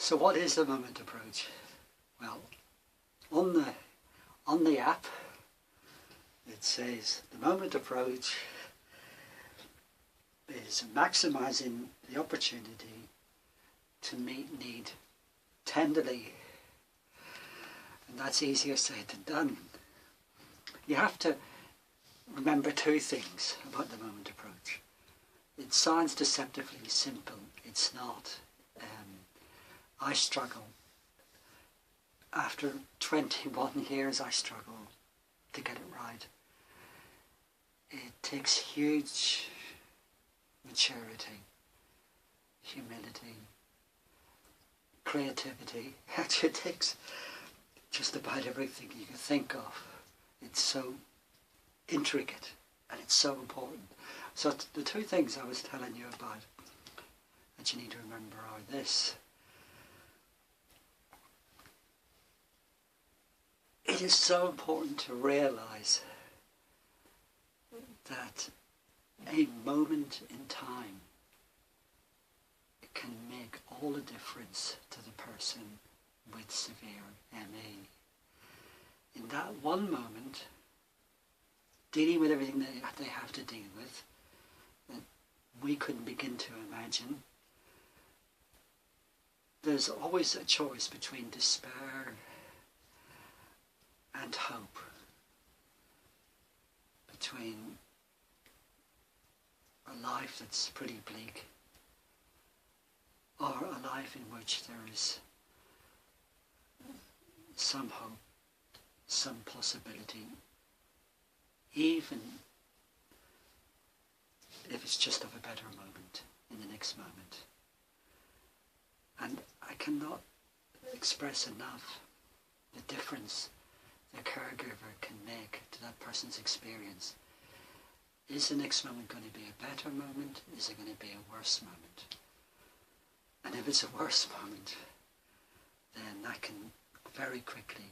So what is the moment approach? Well, on the app it says the moment approach is maximising the opportunity to meet need tenderly, and that's easier said than done. You have to remember two things about the moment approach. It sounds deceptively simple. It's not. I struggle. After 21 years I struggle to get it right. It takes huge maturity, humility, creativity. Actually, it takes just about everything you can think of. It's so intricate and it's so important. So the two things I was telling you about that you need to remember are this. It is so important to realise that a moment in time can make all the difference to the person with severe ME. In that one moment, dealing with everything that they have to deal with, that we couldn't begin to imagine, there's always a choice between despair and hope, between a life that's pretty bleak or a life in which there is some hope, some possibility, even if it's just of a better moment in the next moment. And I cannot express enough the difference the caregiver can make to that person's experience. Is the next moment going to be a better moment? Is it going to be a worse moment? And if it's a worse moment, then that can very quickly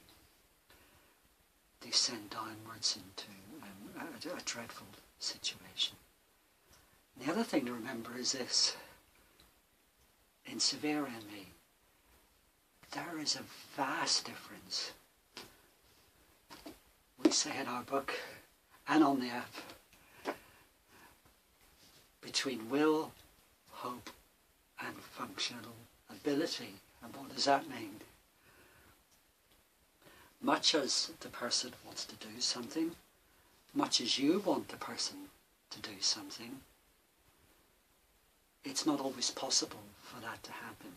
descend downwards into a dreadful situation. And the other thing to remember is this. In severe ME, there is a vast difference. We say in our book and on the app, between will, hope and functional ability. And what does that mean? Much as the person wants to do something, much as you want the person to do something, it's not always possible for that to happen.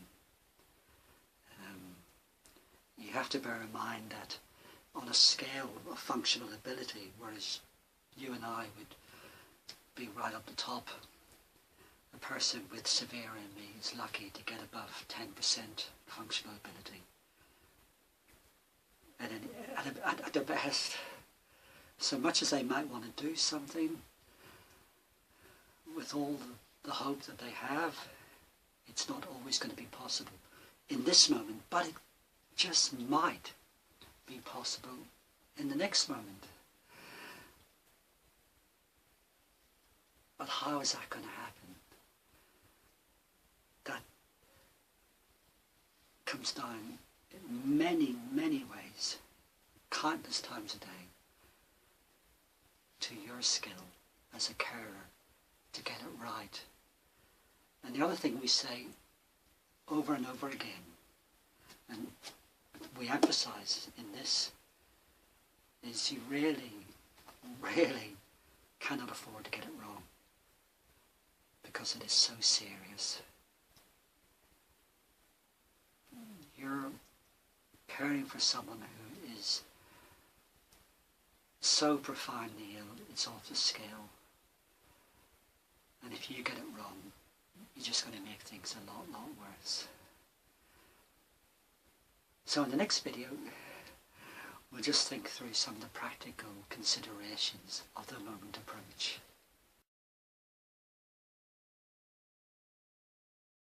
You have to bear in mind that on a scale of functional ability, whereas you and I would be right up the top, a person with severe ME is lucky to get above 10% functional ability. And at the best, so much as they might want to do something, with all the hope that they have, it's not always going to be possible in this moment, but it just might be possible in the next moment. But how is that going to happen? That comes down in many, many ways, countless times a day, to your skill as a carer to get it right. And the other thing we say over and over again, and we emphasize in this, is you really, really cannot afford to get it wrong, because it is so serious. You're caring for someone who is so profoundly ill, it's off the scale. And if you get it wrong, you're just going to make things a lot worse. So in the next video, we'll just think through some of the practical considerations of the moment approach.